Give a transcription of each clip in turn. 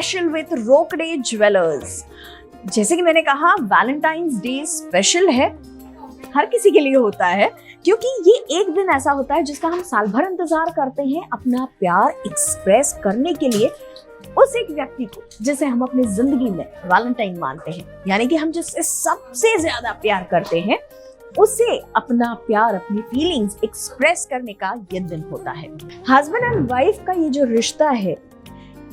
Special with Rokde jewellers. जैसे कि मैंने कहा, वैलेंटाइंस डे स्पेशल है, हर किसी के लिए होता है, क्योंकि ये एक दिन ऐसा होता है जिसका हम साल भर इंतजार करते हैं अपना प्यार एक्सप्रेस करने के लिए उस एक व्यक्ति को जिसे हम अपनी जिंदगी में वैलेंटाइन मानते हैं, यानी कि हम जिससे सबसे ज्यादा प्यार करते हैं, उसे अपना प्यार, अपनी फीलिंग्स एक्सप्रेस करने का ये दिन होता है। हस्बैंड एंड वाइफ का ये जो रिश्ता है,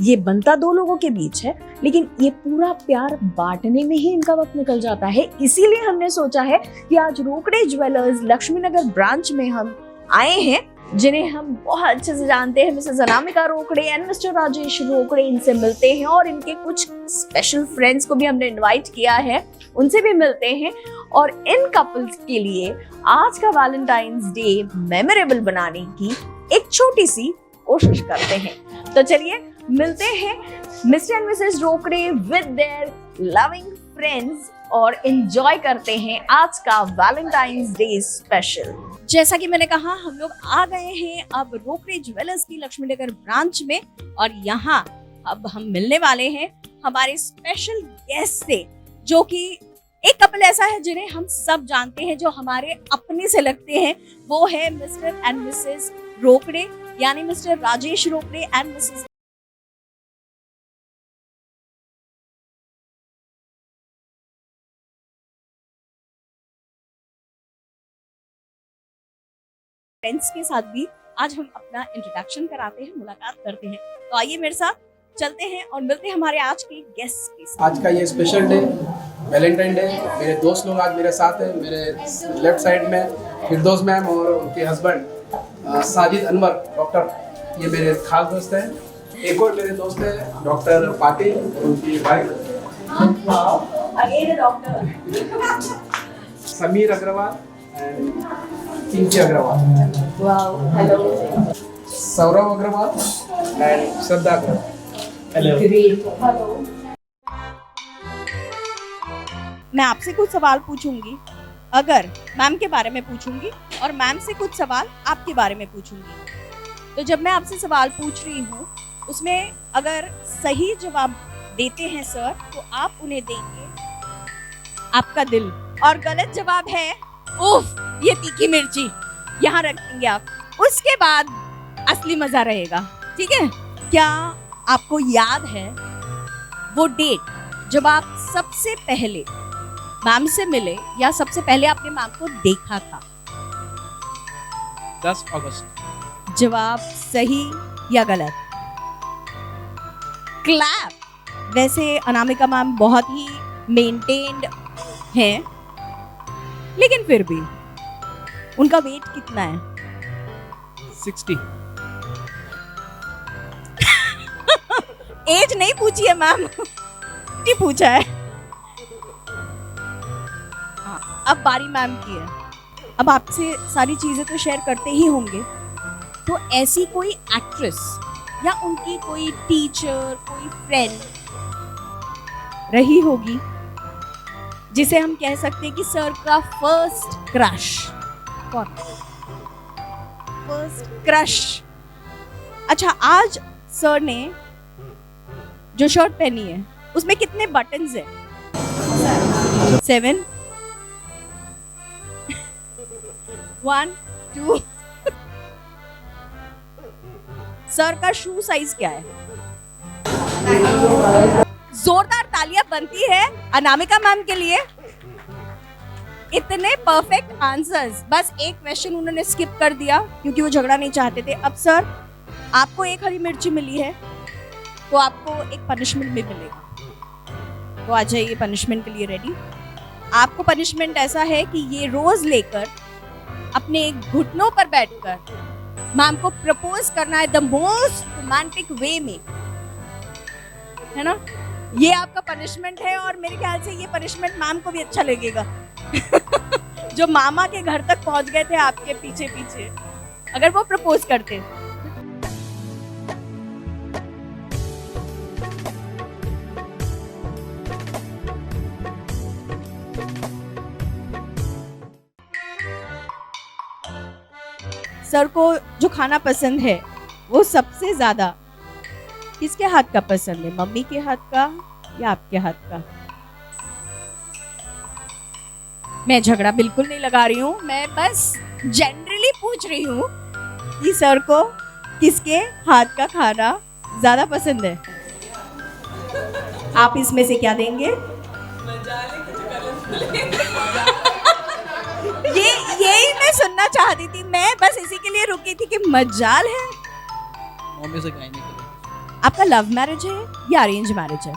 ये बनता दो लोगों के बीच है, लेकिन ये पूरा प्यार बांटने में ही इनका वक्त निकल जाता है। इसीलिए हमने सोचा है कि आज रोकड़े ज्वेलर्स लक्ष्मी नगर ब्रांच में हम आए हैं, जिन्हें हम बहुत अच्छे से जानते हैं, Mrs Anamika Rokade and Mr Rajesh Rokade. इनसे मिलते हैं और इनके कुछ स्पेशल फ्रेंड्स को भी हमने इनवाइट किया है, उनसे भी मिलते हैं और इन कपल्स के लिए आज का वैलेंटाइंस डे मेमोरेबल बनाने की एक छोटी सी कोशिश करते हैं। तो चलिए मिलते हैं Mr and Mrs Rokade with their loving friends और एंजॉय करते हैं आज का वैलेंटाइंस डे स्पेशल। जैसा कि मैंने कहा, हम लोग आ गए हैं अब रोकड़े ज्वेलर्स की लक्ष्मी नगर ब्रांच में और यहाँ अब हम मिलने वाले हैं हमारे स्पेशल गेस्ट से, जो कि एक कपल ऐसा है जिन्हें हम सब जानते हैं, जो हमारे अपने से लगते हैं। वो है मिस्टर एंड मिसेस रोकड़े, यानी Mr Rajesh Rokade and Mrs friends के साथ भी आज हम अपना इंट्रोडक्शन कराते हैं, मुलाकात करते हैं। तो आइए मेरे साथ चलते हैं और मिलते हैं हमारे आज के गेस्ट के साथ। आज का ये स्पेशल डे वैलेंटाइन डे, मेरे दोस्त लोग आज मेरे साथ हैं। मेरे लेफ्ट साइड में फिरदौस मैम और उनके हस्बैंड साजिद अनवर डॉक्टर, ये मेरे खास दोस्त हैं। एक और मेरे दोस्त हैं डॉक्टर पाटिल और उनकी wife Sameer Agarwal and Pinky Agarwal, hello, Saurabh Agarwal and Shraddha Agarwal. Hello. मैं आपसे कुछ सवाल पूछूंगी, अगर मैम के बारे में पूछूंगी और मैम से कुछ सवाल आपके बारे में पूछूंगी। तो जब मैं आपसे सवाल पूछ रही हूँ उसमें अगर सही जवाब देते हैं सर, तो आप उन्हें देंगे आपका दिल, और गलत जवाब है उफ ये तीखी मिर्ची, यहाँ रख देंगे आप। उसके बाद असली मजा रहेगा, ठीक है? क्या आपको याद है वो डेट जब आप सबसे पहले मैम से मिले या सबसे पहले आपने मैम को देखा था? 10 अगस्त। जवाब सही या गलत? क्लैप। वैसे अनामिका मैम बहुत ही मेंटेन्ड हैं, लेकिन फिर भी उनका वेट कितना है? 60। एज नहीं पूछी है मैम, नहीं पूछा है। हाँ, अब बारी मैम की है। अब आपसे सारी चीजें तो शेयर करते ही होंगे, तो ऐसी कोई एक्ट्रेस या उनकी कोई टीचर, कोई फ्रेंड रही होगी जिसे हम कह सकते हैं कि सर का फर्स्ट क्रश? कौन? First crush. अच्छा, आज सर ने जो शर्ट पहनी है उसमें कितने बटन्स हैं? 7, 1, 2। सर का शू साइज क्या है? जोरदार तालियां बनती है अनामिका मैम के लिए। इतने परफेक्ट आंसर्स, बस एक क्वेश्चन उन्होंने स्किप कर दिया क्योंकि वो झगड़ा नहीं चाहते थे। अब सर, आपको एक हरी मिर्ची मिली है तो आपको एक पनिशमेंट भी मिलेगा, तो आ जाइए पनिशमेंट के लिए रेडी। आपको पनिशमेंट ऐसा है कि ये रोज लेकर अपने घुटनों पर बैठकर मैम को प्रपोज करना है द मोस्ट रोमांटिक वे में, है ना? ये आपका पनिशमेंट है और मेरे ख्याल से ये पनिशमेंट मैम को भी अच्छा लगेगा जो मामा के घर तक पहुंच गए थे आपके पीछे पीछे, अगर वो प्रपोज करते। सर को जो खाना पसंद है वो सबसे ज्यादा किसके हाथ का पसंद है, मम्मी के हाथ का या आपके हाथ का? मैं झगड़ा बिल्कुल नहीं लगा रही हूँ, मैं बस जनरली पूछ रही हूँ कि सर को किसके हाथ का खाना ज्यादा पसंद है। आप इसमें से क्या देंगे? यही मैं सुनना चाहती थी, मैं बस इसी के लिए रुकी थी कि मजाल है। मम्मी से कहने के लिए। आपका लव मैरिज है या अरेंज मैरिज है?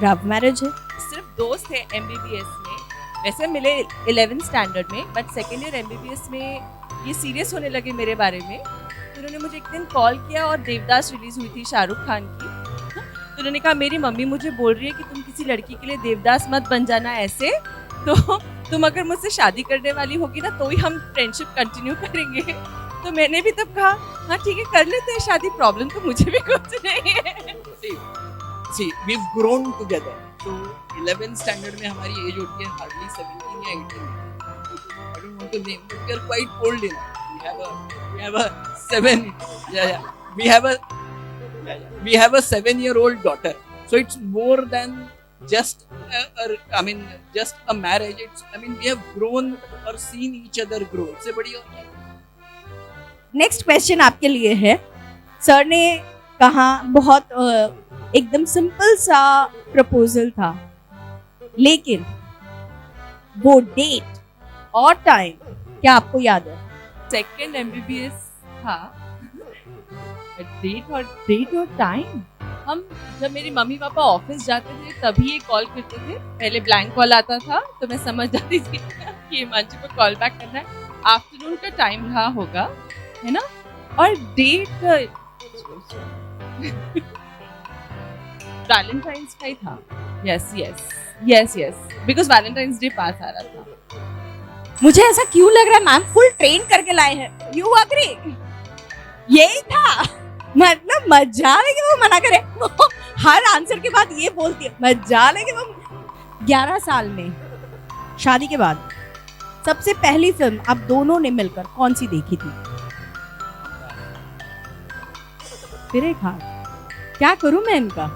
लव मैरिज है। सिर्फ दोस्त थे एमबीबीएस में, वैसे मिले 11th स्टैंडर्ड में, बट सेकेंड ईयर एमबीबीएस में ये सीरियस होने लगे मेरे बारे में। तो उन्होंने मुझे एक दिन कॉल किया और देवदास रिलीज हुई थी शाहरुख खान की। तो उन्होंने कहा मेरी मम्मी मुझे बोल रही है कि तुम किसी लड़की के लिए देवदास मत बन जाना ऐसे, तो तुम अगर मुझसे शादी करने वाली होगी ना तो ही हम फ्रेंडशिप कंटिन्यू करेंगे। तो मैंने भी तब कहा हाँ ठीक है कर लेते हैं शादी, प्रॉब्लम तो मुझे भी कुछ नहीं है। See, we've grown together. So 11th standard में हमारी एज होती है hardly 17 या 18. I don't want to name, but we are quite old enough. We have a 7-year-old daughter. So it's more than just just a marriage. We have grown or seen each other grow. इससे बड़ी और क्या? Next question आपके लिए है। Sir ने कहा बहुत एकदम सिंपल सा प्रपोजल था, लेकिन वो डेट और टाइम क्या आपको याद है? सेकेंड एमबीबीएस था। डेट और टाइम, हम जब मेरी मम्मी पापा ऑफिस जाते थे तभी ये कॉल करते थे। पहले ब्लैंक कॉल आता था तो मैं समझ जाती थी कि हिमांशु को कॉल बैक करना है। आफ्टरनून का टाइम रहा होगा, है ना? और डेट वैलेंटाइंस का ही था। यस बिकॉज वैलेंटाइंस डे पास आ रहा था। मुझे ऐसा क्यों लग रहा है मैम फुल ट्रेन करके लाए हैं। You agree? यही था, मतलब मजाल है कि वो मना करे, वो हर आंसर के बाद ये बोलती है। मजाल है कि वो 11 साल में शादी के बाद सबसे पहली फिल्म आप दोनों ने मिलकर कौन सी देखी थी? फिर एक हाथ, क्या करूं मैं इनका?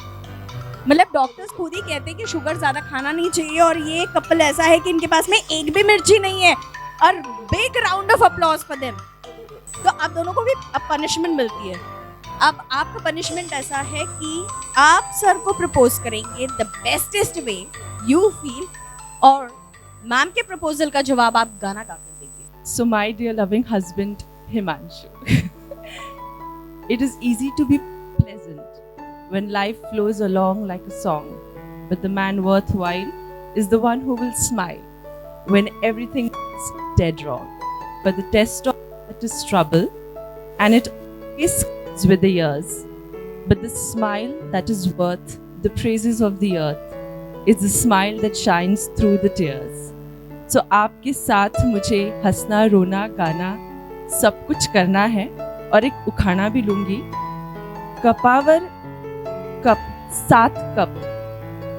मतलब डॉक्टर्स खुद ही कहते हैं कि शुगर ज्यादा खाना नहीं चाहिए, और ये कपल ऐसा है कि इनके पास में एक भी मिर्ची नहीं है। और big round of applause for them. तो आप दोनों को भी अब पनिशमेंट मिलती है। अब आपका पनिशमेंट ऐसा है कि आप सर को प्रपोज करेंगे the bestest way you feel, और मैम के प्रपोजल का जवाब आप गाना गा कर देंगे। So my dear loving husband Himanshu, it is easy to be pleasant when life flows along like a song, but the man worthwhile is the one who will smile when everything is dead wrong. But the test of it is trouble, and it is with the years. But the smile that is worth the praises of the earth is the smile that shines through the tears. So आपके साथ मुझे हंसना, रोना, गाना सब कुछ करना है, और एक उखाणा भी लूंगी। कपावर कप 7 कप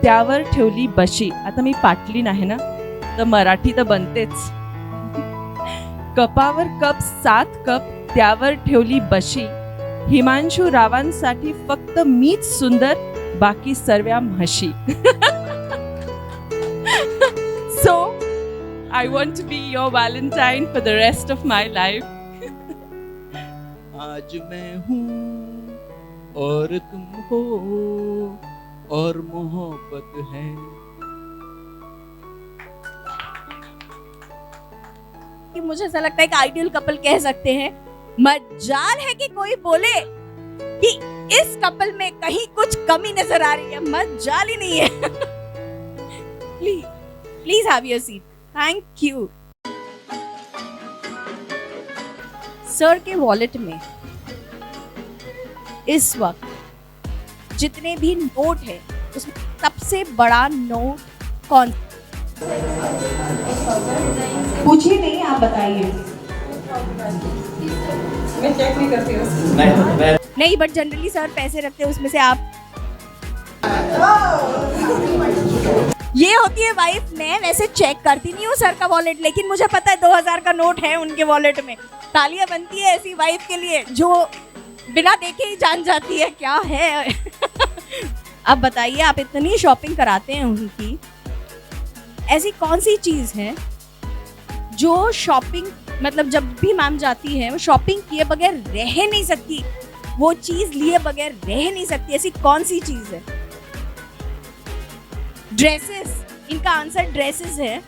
त्यावर ठेवली बशी। आता मी पाटली नाही ना, तर मराठी तर बनतेच। कपावर कप 7 कप त्यावर ठेवली बशी। हिमांशू रावांसाठी फक्त मीच सुंदर, बाकी सर्व्या म्हशी। So I want to be your Valentine for the rest of my life. आज मैं हूँ और तुम हो और मोहब्बत है। कि मुझे ऐसा लगता है कि आइडियल कपल कह सकते हैं। मजाल है कि कोई बोले कि इस कपल में कहीं कुछ कमी नजर आ रही है। मजाल ही नहीं है। Please have your seat. Thank you. Sir के वॉलेट में इस वक्त जितने भी नोट है उसमें सबसे बड़ा नोट कौन? पूछिए नहीं, आप बताइए। मैं चेक नहीं करती हूँ। नहीं, बट जनरली सर पैसे रखते हैं, उसमें से आप ये होती है वाइफ। मैं वैसे चेक करती नहीं हूँ सर का वॉलेट, लेकिन मुझे पता है 2000 का नोट है उनके वॉलेट में। तालियां बनती है ऐसी वाइफ के लिए जो बिना देखे ही जान जाती है क्या है। अब बताइए, आप इतनी शॉपिंग कराते हैं उनकी, ऐसी कौन सी चीज है जो शॉपिंग मतलब जब भी मैम जाती है वो शॉपिंग किए बगैर रह नहीं सकती, वो चीज लिए बगैर रह नहीं सकती, ऐसी कौन सी चीज है? ड्रेसेस, इनका आंसर ड्रेसेस है।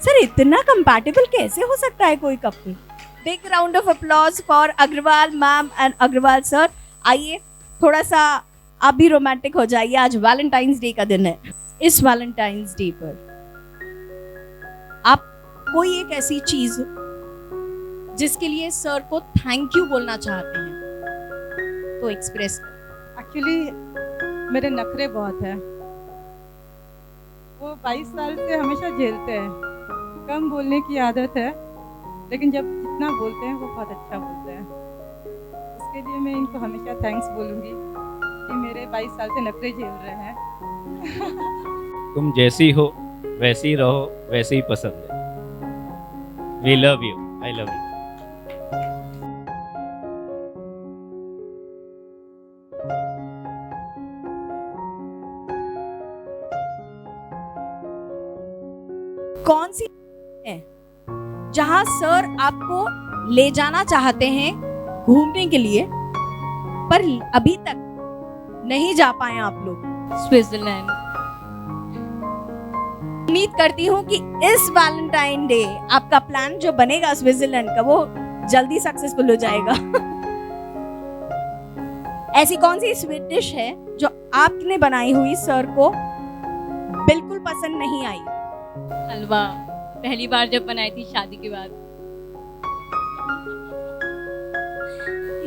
सर इतना कंपैटिबल कैसे हो सकता है कोई couple? Big round of applause for Agarwal ma'am and Agarwal sir. आइए थोड़ा सा आप भी रोमांटिक हो जाइए, आज वैलेंटाइंस डे का दिन है। इस वैलेंटाइंस डे पर आप कोई एक ऐसी चीज जिसके लिए सर को थैंक यू बोलना चाहते हैं तो एक्सप्रेस। एक्चुअली मेरे नखरे बहुत है, वो 22 साल से हमेशा झेलते हैं। कम बोलने की आदत है, लेकिन जब जितना बोलते हैं वो बहुत अच्छा बोलते हैं। उसके लिए मैं इनको हमेशा थैंक्स बोलूँगी कि मेरे 22 साल से नखरे झेल रहे हैं। तुम जैसी हो वैसी रहो, वैसे ही पसंद है। We love you, I love you. कौन सी है जहां सर आपको ले जाना चाहते हैं घूमने के लिए पर अभी तक नहीं जा पाए आप लोग? स्विट्जरलैंड। उम्मीद करती हूँ कि इस वैलेंटाइन डे आपका प्लान जो बनेगा स्विट्जरलैंड का वो जल्दी सक्सेसफुल हो जाएगा। ऐसी कौन सी स्वीट डिश है जो आपने बनाई हुई सर को बिल्कुल पसंद नहीं आई? हलवा, पहली बार जब बनाई थी शादी के बाद।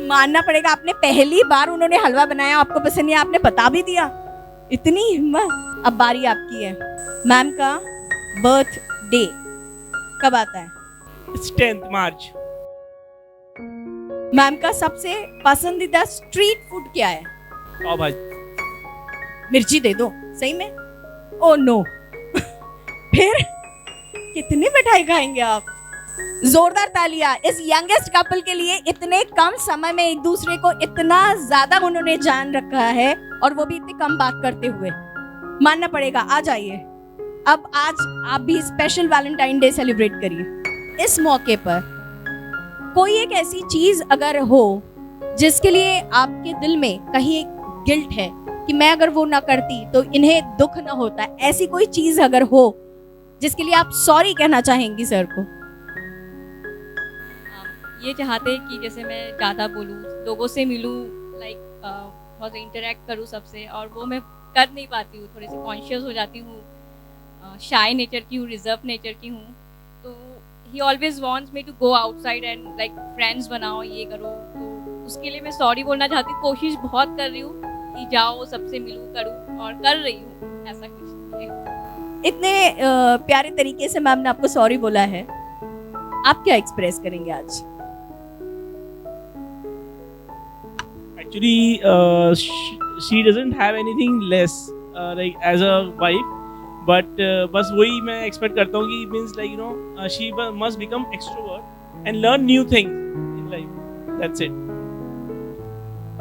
मानना पड़ेगा, आपने पहली बार उन्होंने हलवा बनाया, आपको पसंद नहीं, आपने बता भी दिया। इतनी हिम्मत। अब बारी आपकी है। मैम का बर्थडे कब आता है? It's 10th March. मैम का सबसे पसंदीदा स्ट्रीट फूड क्या है? पाव भाजी। मिर्ची दे दो। सही में? Oh no. फिर कितनी मिठाई खाएंगे आप? जोरदार तालियां इस यंगेस्ट कपल के लिए। इतने कम समय में एक दूसरे को इतना ज्यादा उन्होंने जान रखा है और वो भी इतनी कम बात करते हुए। मानना पड़ेगा। आ जाइए, अब आज आप भी स्पेशल वैलेंटाइन डे सेलिब्रेट करिए। इस मौके पर कोई एक ऐसी चीज अगर हो जिसके लिए आपके दिल में कहीं एक गिल्ट है कि मैं अगर वो ना करती तो इन्हें दुख ना होता, ऐसी कोई चीज अगर हो जिसके लिए आप सॉरी कहना चाहेंगी सर को? ये चाहते कि जैसे मैं ज़्यादा बोलूँ, लोगों से मिलूँ, लाइक बहुत इंटरेक्ट करूँ सबसे, और वो मैं कर नहीं पाती हूँ। थोड़ी सी कॉन्शियस हो जाती हूँ, शाय नेचर की हूँ, रिजर्व नेचर की हूँ। तो he always wants me to go outside and like friends बनाओ, ये करो। तो उसके लिए मैं सॉरी बोलना चाहती हूँ, कोशिश बहुत कर रही हूँ कि जाओ सबसे मिलूँ, करूँ, और कर रही हूँ। ऐसा कुछ नहीं है। इतने प्यारे तरीके से मैम ने आपको सॉरी बोला है, आप क्या एक्सप्रेस करेंगे आज? Actually, she doesn't have anything less like as a wife, but बस वही मैं expect करता हूँ कि means like you know she must become extrovert and learn new things in life. That's it.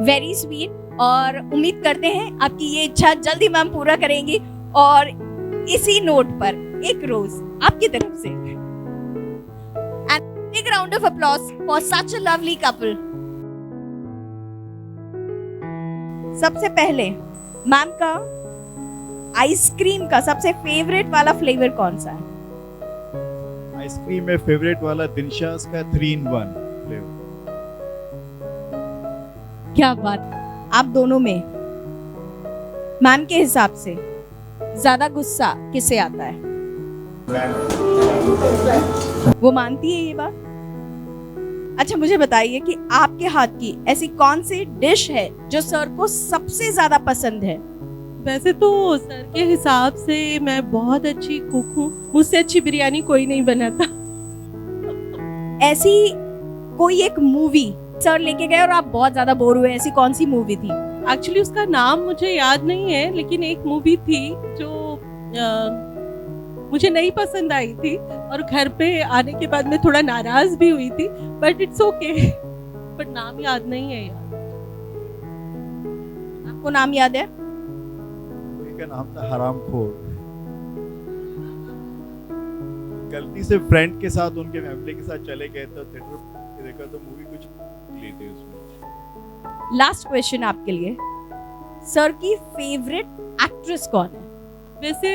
Very sweet. और उम्मीद करते हैं आपकी ये इच्छा जल्दी मैम पूरा करेंगी। और इसी नोट पर एक रोज आपकी तरफ से। And big round of applause for such a lovely couple. सबसे पहले मैम का आइसक्रीम का सबसे फेवरेट वाला फ्लेवर कौन सा है? आइसक्रीम में फेवरेट वाला दिलशास का 3-in-1 फ्लेवर। क्या बात। आप दोनों में मैम के हिसाब से ज्यादा गुस्सा किसे आता है? वो मानती है ये बात? अच्छा मुझे बताइए कि आपके हाथ की ऐसी कौन सी डिश है जो सर को सबसे ज्यादा पसंद है? वैसे तो सर के हिसाब से मैं बहुत अच्छी कुक हूँ, मुझसे अच्छी बिरयानी कोई नहीं बनाता। ऐसी कोई एक मूवी सर लेके गए और आप बहुत ज्यादा बोर हुए, ऐसी कौन सी मूवी थी? एक्चुअली उसका नाम मुझे याद नहीं है, लेकिन एक मूवी थी जो मुझे नहीं पसंद आई थी और घर पे आने के बाद मैं थोड़ा नाराज भी हुई थी, बट इट्स ओके। पर नाम याद नहीं है यार। आपको नाम याद है? कोई का नाम था हरामखोर। गलती से फ्रेंड के साथ उनके फैमिली के साथ चले गए तो थिएटर देखा तो मूवी कुछ ली थी उसमें। लास्ट क्वेश्चन आपके लिए, सर की फेवरेट एक्ट्रेस कौन है? वैसे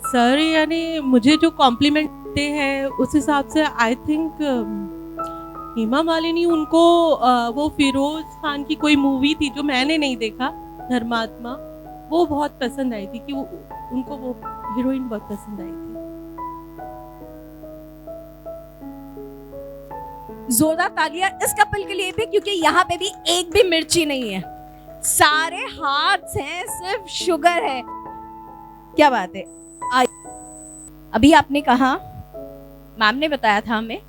सर यानी मुझे जो कॉम्प्लीमेंट देते हैं उस हिसाब से आई थिंक हेमा मालिनी, उनको वो फिरोज खान की कोई मूवी थी जो मैंने नहीं देखा, धर्मात्मा, वो बहुत पसंद आई थी कि वो उनको वो हीरोइन बहुत पसंद आई थी। जोरदार तालियां इस कपल के लिए भी, क्योंकि यहाँ पे भी एक भी मिर्ची नहीं है, सारे हार्ट्स हैं, सिर्फ शुगर है। क्या बात है। अभी आपने कहा, मैम ने बताया था हमें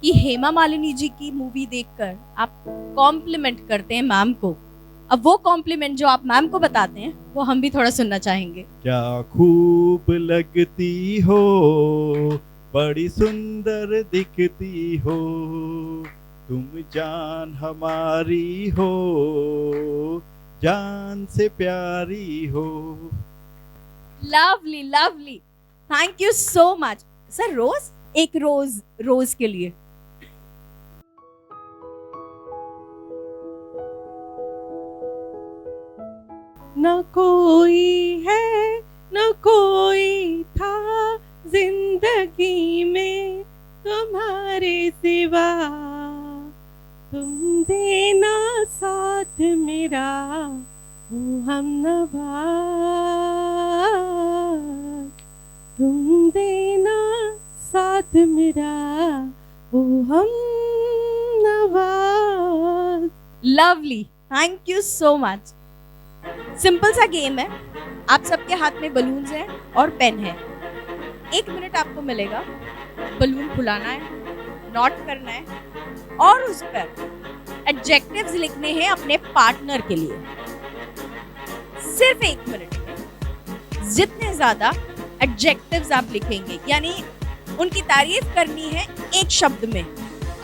कि हेमा मालिनी जी की मूवी देखकर आप कॉम्प्लीमेंट करते हैं मैम को। अब वो कॉम्प्लीमेंट जो आप मैम को बताते हैं वो हम भी थोड़ा सुनना चाहेंगे। क्या खूब लगती हो, बड़ी सुंदर दिखती हो, तुम जान हमारी हो, जान से प्यारी हो। Lovely lovely, thank you so much sir. रोज, एक रोज के लिए। न कोई है न कोई था जिंदगी में तुम्हारे सिवा, तुम देना साथ मेरा ओ हमनवा, तुम देना साथ मेरा ओ हमनवा। Lovely, thank you so much. Simple सा गेम है, आप सबके हाथ में बलून्स हैं और पेन है। 1 मिनट आपको मिलेगा, बलून फुलाना है, नोट करना है और उस पर एडजेक्टिव्स लिखने हैं अपने पार्टनर के लिए। सिर्फ 1 मिनट में जितने ज्यादा एडजेक्टिव्स आप लिखेंगे, यानी उनकी तारीफ करनी है एक शब्द में,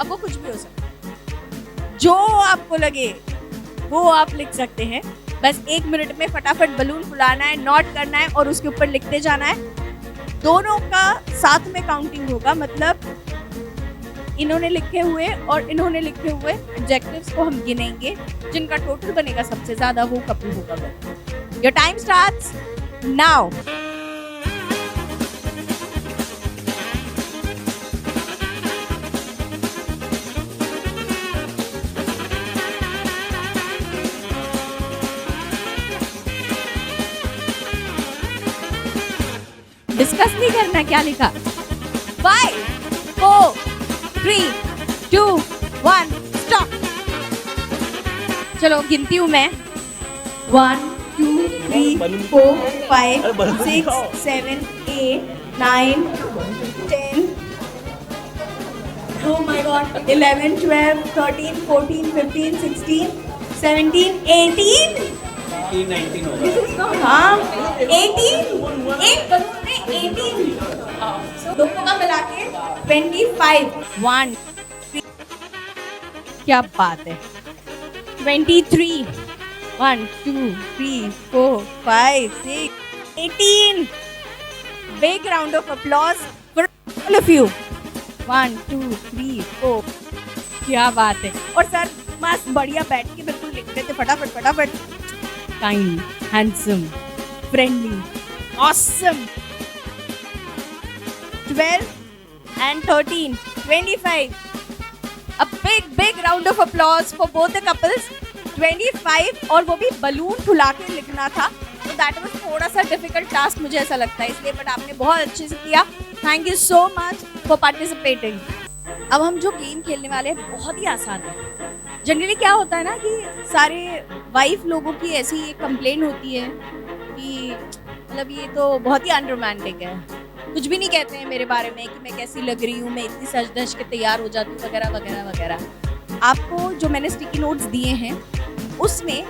अब वो कुछ भी हो सकता है, जो आपको लगे वो आप लिख सकते हैं। बस 1 मिनट में फटाफट बलून फुलाना है, नोट करना है और उसके ऊपर लिखते जाना है। दोनों का साथ में काउंटिंग होगा, मतलब इन्होंने लिखे हुए और इन्होंने लिखे हुए एडजेक्टिव्स को हम गिनेंगे, जिनका टोटल बनेगा सबसे ज्यादा वो कपल होगा। Your time starts now. Discuss नहीं करना क्या लिखा। 5 4 3 2 1 स्टॉप। चलो गिनती हूँ मैं। 1 2 3 4 5 6 7 8 9 10 oh my god 11 12 13 14 15 16 17 18 19 होगा। हाँ 18, एक बलून में 18, दोनों का मिला के 25। 1 क्या बात है। 23 1 2 3 4 5 6 18। Big round of applause for all of you. 1 2 3 4। क्या बात है। और सर मस्त बढ़िया बैठ के बिल्कुल लिख रहे थे फटाफट फटाफट। Kind, handsome, friendly, awesome. 12 and 13, 25. A big round of applause for both the couples. 25 और वो भी बलून फुला के लिखना था, तो दैट वाज थोड़ा सा डिफिकल्ट टास्क मुझे ऐसा लगता है, इसलिए बट आपने बहुत अच्छे से किया। Thank you so much for participating. अब हम जो गेम खेलने वाले हैं बहुत ही आसान है। जनरली क्या होता है ना कि सारे वाइफ लोगों की ऐसी एक कंप्लेन होती है कि मतलब ये तो बहुत ही अनरोमांटिक है, कुछ भी नहीं कहते हैं मेरे बारे में कि मैं कैसी लग रही हूँ, मैं इतनी सज धज के तैयार हो जाती हूँ वगैरह वगैरह वगैरह। आपको जो मैंने स्टिकी नोट्स दिए हैं उसमें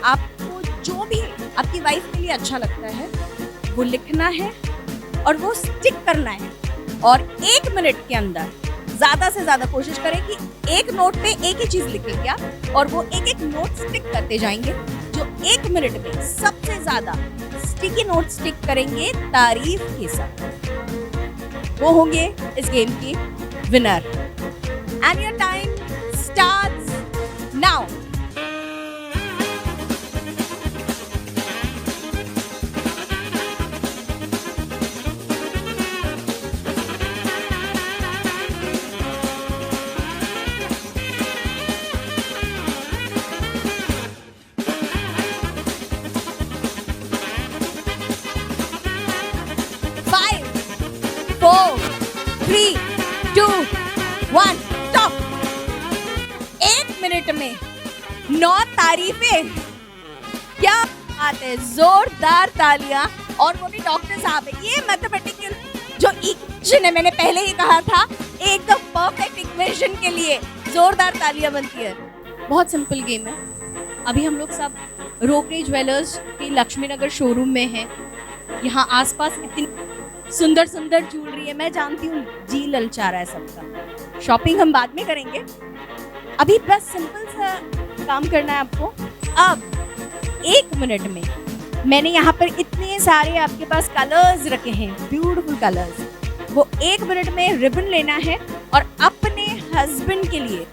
आपको जो भी आपकी वाइफ के लिए अच्छा लगता है वो लिखना है और वो स्टिक करना है, और 1 मिनट के अंदर ज्यादा से ज्यादा कोशिश करें कि एक नोट पे एक ही चीज लिखेंगे आप और वो एक एक नोट स्टिक करते जाएंगे। जो 1 मिनट में सबसे ज्यादा स्टिकी नोट स्टिक करेंगे तारीफ के साथ, वो होंगे इस गेम के winner. And your time starts now. में 9 तारीफें, क्या बात है, जोरदार तालियां। और वो भी डॉक्टर साहब है। ये मैथमेटिकल जो इक्वेशन है, मैंने पहले ही कहा था, एकदम परफेक्ट इक्वेशन के लिए जोरदार तालियां बनती है। बहुत सिंपल गेम है। अभी हम लोग सब रोपरे ज्वेलर्स के लक्ष्मी नगर शोरूम में हैं। यहाँ आसपास इतनी सुंदर सुंदर ज्वेलरी है। मैं जानती हूँ जी ललचा रहा है सबका। शॉपिंग हम बाद में करेंगे, अभी बस सिंपल सा काम करना है आपको। अब 1 मिनट में मैंने यहाँ पर इतने सारे आपके पास कलर्स रखे हैं, ब्यूटीफुल कलर्स। वो 1 मिनट में रिबन लेना है और अपने हस्बैंड के लिए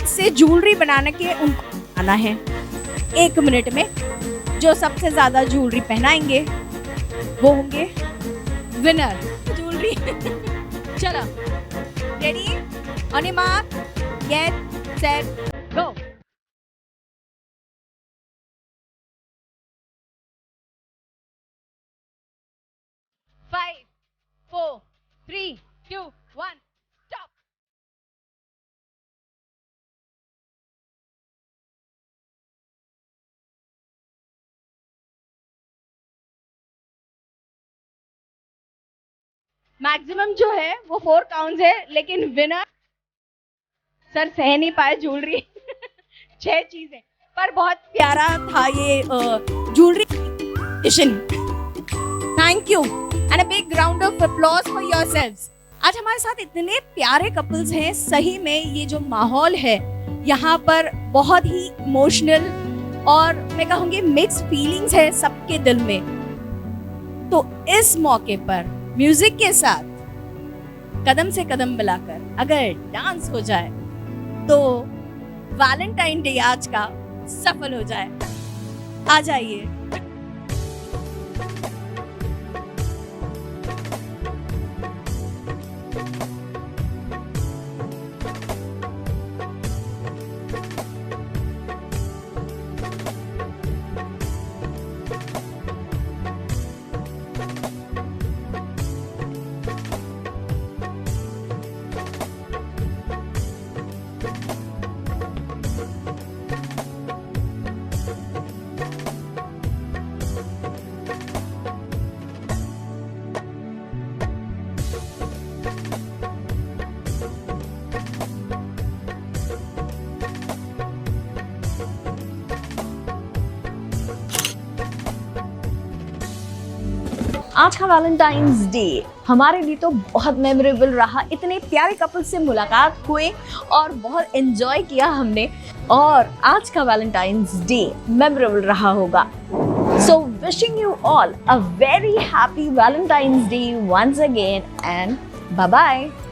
से ज्वेलरी बनाने के उनको आना है। 1 मिनट में जो सबसे ज्यादा ज्वेलरी पहनाएंगे वो होंगे विनर ज्वेलरी। चलो, ready, on your mark, get set, go. Five, 4, 3, 2, 1, stop. Maximum जो है वो 4 काउंट्स है, लेकिन विनर सर सह नहीं पाए ज्वेलरी। 6 चीजें, पर बहुत प्यारा था ये jewellery. Thank you and a big round of applause for yourselves. आज हमारे साथ इतने प्यारे कपल्स हैं। सही में ये जो माहौल है यहाँ पर बहुत ही इमोशनल और मैं कहूँगी मिक्स फीलिंग्स है सबके दिल में। तो इस मौके पर म्यूजिक के साथ कदम से कदम मिलाकर अगर डांस हो जाए तो वैलेंटाइन डे आज का सफल हो जाए। आ जाइए। आज का वैलेंटाइंस डे हमारे लिए तो बहुत मेमोरेबल रहा। इतने प्यारे कपल से मुलाकात हुए और बहुत एंजॉय किया हमने, और आज का वैलेंटाइंस डे मेमोरेबल रहा होगा। So wishing you all a very happy Valentine's day once again and bye bye.